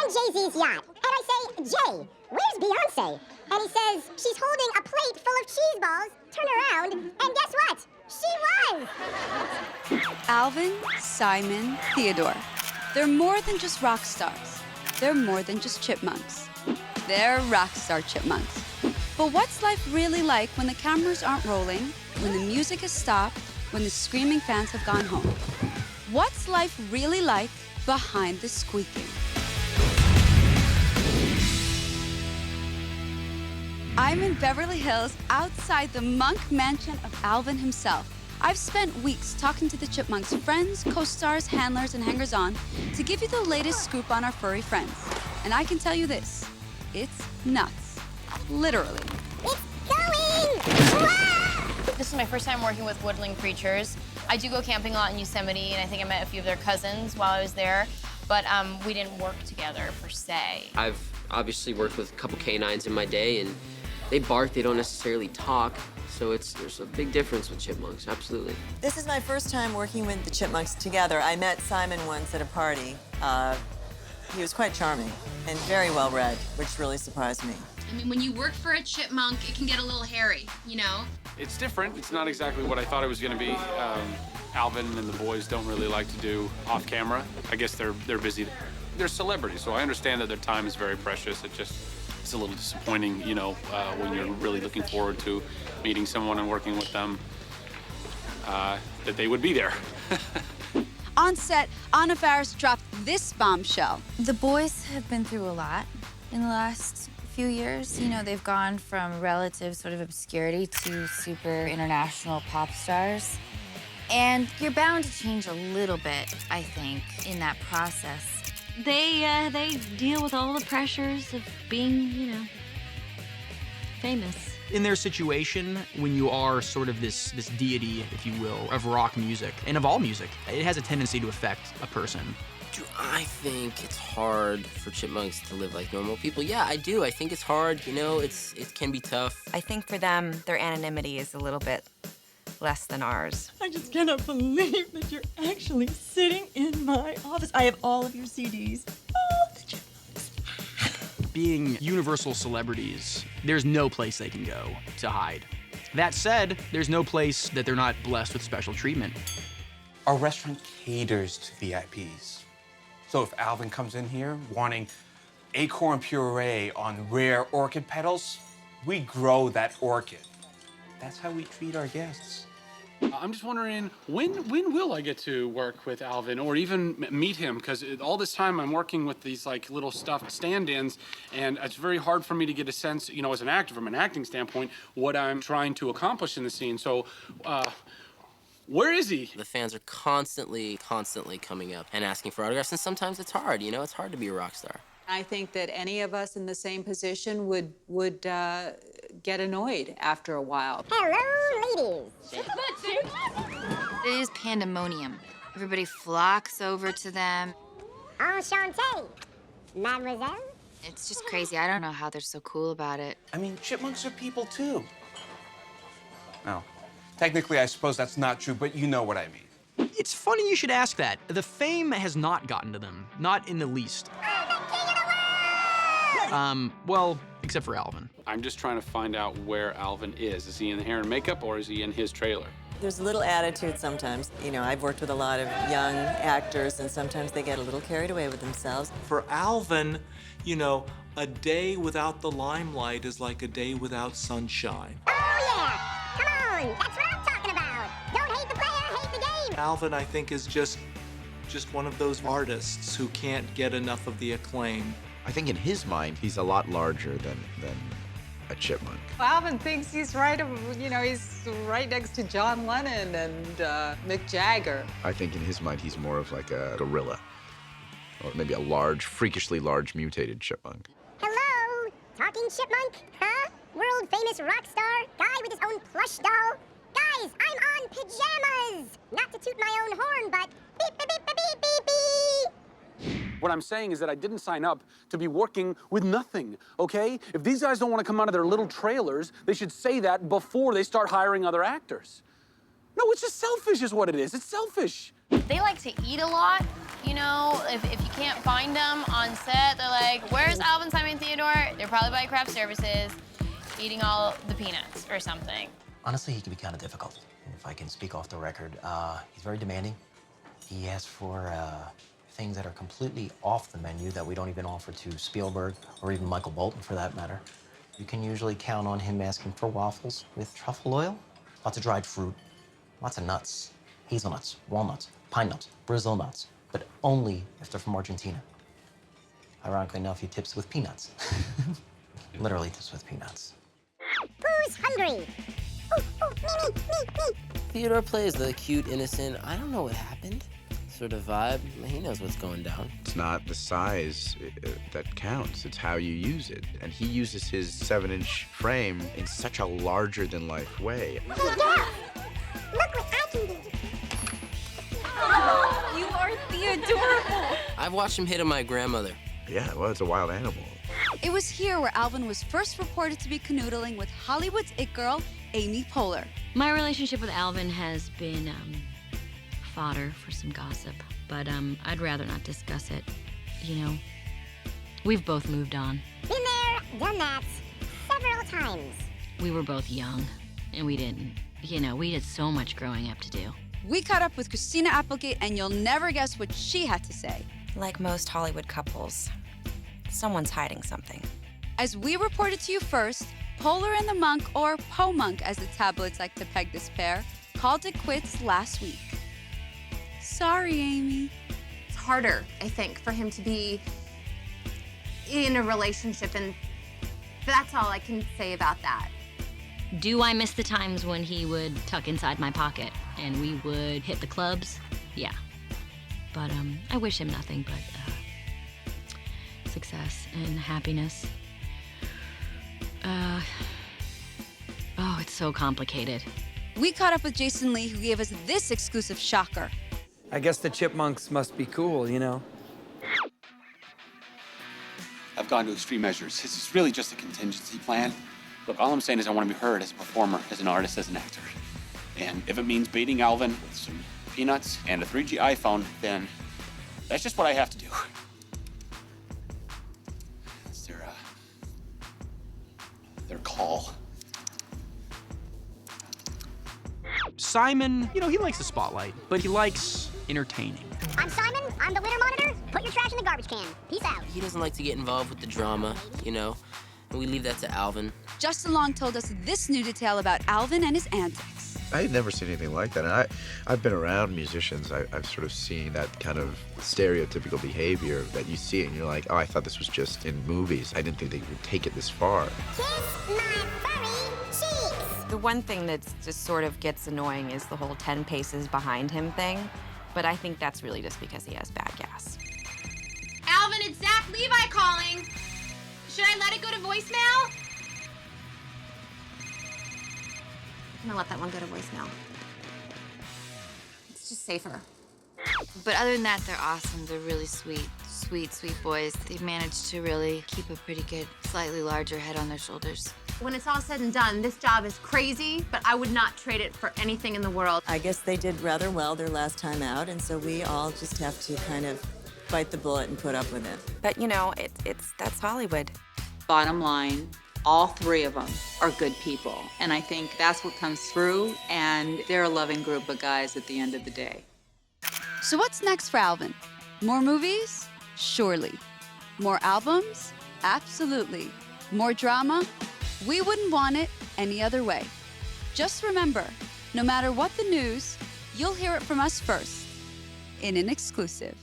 on Jay-Z's yacht, and I say, Jay, where's Beyonce? And he says, she's holding a plate full of cheese balls. Turn around, and guess what? She was! Alvin, Simon, Theodore. They're more than just rock stars. They're more than just chipmunks. They're rock star chipmunks. But what's life really like when the cameras aren't rolling, when the music has stopped, when the screaming fans have gone home? What's life really like behind the squeaking? I'm in Beverly Hills, outside the monk mansion of Alvin himself. I've spent weeks talking to the Chipmunks' friends, co-stars, handlers, and hangers-on to give you the latest scoop on our furry friends. And I can tell you this, it's nuts. Literally. It's going! Wow! This is my first time working with woodland creatures. I do go camping a lot in Yosemite, and I think I met a few of their cousins while I was there, but we didn't work together per se. I've obviously worked with a couple canines in my day, and they bark, they don't necessarily talk, so there's a big difference with chipmunks, absolutely. This is my first time working with the Chipmunks together. I met Simon once at a party. He was quite charming and very well read, which really surprised me. I mean, when you work for a chipmunk, it can get a little hairy, you know? It's different. It's not exactly what I thought it was going to be. Alvin and the boys don't really like to do off camera. I guess they're busy. They're celebrities, so I understand that their time is very precious. It's a little disappointing, you know, when you're really looking forward to meeting someone and working with them, that they would be there. On set, Anna Faris dropped this bombshell. The boys have been through a lot in the last few years. You know, they've gone from relative sort of obscurity to super international pop stars. And you're bound to change a little bit, I think, in that process. They deal with all the pressures of being, you know, famous. In their situation, when you are sort of this deity, if you will, of rock music, and of all music, it has a tendency to affect a person. Do I think it's hard for chipmunks to live like normal people? Yeah, I do. I think it's hard, you know, it can be tough. I think for them, their anonymity is a little bit less than ours. I just cannot believe that you're actually sitting in my office. I have all of your CDs. Oh, the Chipmunks. Being universal celebrities, there's no place they can go to hide. That said, there's no place that they're not blessed with special treatment. Our restaurant caters to VIPs. So if Alvin comes in here wanting acorn puree on rare orchid petals, we grow that orchid. That's how we treat our guests. I'm just wondering, when will I get to work with Alvin or even meet him? Because all this time I'm working with these like little stuffed stand-ins, and it's very hard for me to get a sense, you know, as an actor, from an acting standpoint, what I'm trying to accomplish in the scene. So, where is he? The fans are constantly coming up and asking for autographs, and sometimes it's hard, you know? It's hard to be a rock star. I think that any of us in the same position would get annoyed after a while. Hello, ladies. It is pandemonium. Everybody flocks over to them. Enchanté, mademoiselle. It's just crazy. I don't know how they're so cool about it. I mean, chipmunks are people too. Well, technically, I suppose that's not true, but you know what I mean. It's funny you should ask that. The fame has not gotten to them, not in the least. Well, except for Alvin. I'm just trying to find out where Alvin is. Is he in the hair and makeup, or is he in his trailer? There's a little attitude sometimes. You know, I've worked with a lot of young actors, and sometimes they get a little carried away with themselves. For Alvin, you know, a day without the limelight is like a day without sunshine. Oh, yeah. Come on. That's what I'm talking about. Don't hate the player, hate the game. Alvin, I think, is just one of those artists who can't get enough of the acclaim. I think in his mind, he's a lot larger than a chipmunk. Alvin thinks he's right, you know, he's right next to John Lennon and Mick Jagger. I think in his mind, he's more of like a gorilla, or maybe a large, freakishly large mutated chipmunk. Hello, talking chipmunk, huh? World famous rock star, guy with his own plush doll. Guys, I'm on pajamas. Not to toot my own horn, but beep, beep, beep, beep, beep, beep, beep. What I'm saying is that I didn't sign up to be working with nothing, okay? If these guys don't want to come out of their little trailers, they should say that before they start hiring other actors. No, it's just selfish is what it is. It's selfish. They like to eat a lot. you know, if you can't find them on set, they're like, where's Alvin, Simon, and Theodore? They're probably by craft services, eating all the peanuts or something. Honestly, he can be kind of difficult, if I can speak off the record. He's very demanding. He asks for things that are completely off the menu that we don't even offer to Spielberg or even Michael Bolton, for that matter. You can usually count on him asking for waffles with truffle oil, lots of dried fruit, lots of nuts, hazelnuts, walnuts, pine nuts, Brazil nuts, but only if they're from Argentina. Ironically enough, he tips with peanuts. Literally tips with peanuts. Who's hungry? Ooh, ooh, me. Theodore plays the cute, innocent, I don't know what happened sort of vibe. He knows what's going down. It's not the size that counts, it's how you use it. And he uses his 7-inch frame in such a larger-than-life way. Hey, Dora, look what I can do. Oh, you are Theodorable. I've watched him hit on my grandmother. Yeah, well, it's a wild animal. It was here where Alvin was first reported to be canoodling with Hollywood's it girl, Amy Poehler. My relationship with Alvin has been fodder for some gossip, but I'd rather not discuss it. You know, we've both moved on. Been there, done that, several times. We were both young, and we had so much growing up to do. We caught up with Christina Applegate, and you'll never guess what she had to say. Like most Hollywood couples, someone's hiding something. As we reported to you first, Poehler and the Monk, or Po-Monk as the tabloids like to peg this pair, called it quits last week. Sorry, Amy. It's harder, I think, for him to be in a relationship, and that's all I can say about that. Do I miss the times when he would tuck inside my pocket and we would hit the clubs? Yeah. But I wish him nothing but success and happiness. Oh, it's so complicated. We caught up with Jason Lee, who gave us this exclusive shocker. I guess the Chipmunks must be cool, you know? I've gone to extreme measures. This is really just a contingency plan. Look, all I'm saying is I want to be heard as a performer, as an artist, as an actor. And if it means baiting Alvin with some peanuts and a 3G iPhone, then that's just what I have to do. It's their call. Simon, you know, he likes the spotlight, but he likes entertaining. I'm Simon, I'm the litter monitor. Put your trash in the garbage can. Peace out. He doesn't like to get involved with the drama, you know, and we leave that to Alvin. Justin Long told us this new detail about Alvin and his antics. I had never seen anything like that. And I've been around musicians. I've sort of seen that kind of stereotypical behavior that you see, and you're like, oh, I thought this was just in movies. I didn't think they would take it this far. Kiss my furry cheeks. The one thing that just sort of gets annoying is the whole 10 paces behind him thing, but I think that's really just because he has bad gas. Alvin, it's Zach Levi calling. Should I let it go to voicemail? I'm gonna let that one go to voicemail. It's just safer. But other than that, they're awesome. They're really sweet boys. They've managed to really keep a pretty good, slightly larger head on their shoulders. When it's all said and done, this job is crazy, but I would not trade it for anything in the world. I guess they did rather well their last time out, and so we all just have to kind of bite the bullet and put up with it. But you know, that's Hollywood. Bottom line, all three of them are good people, and I think that's what comes through, and they're a loving group of guys at the end of the day. So what's next for Alvin? More movies? Surely. More albums? Absolutely. More drama? We wouldn't want it any other way. Just remember, no matter what the news, you'll hear it from us first, in an exclusive.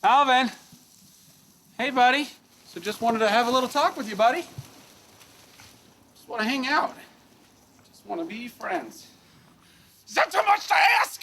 Alvin! Hey, buddy. So just wanted to have a little talk with you, buddy. Just want to hang out. Just want to be friends. Is that too much to ask?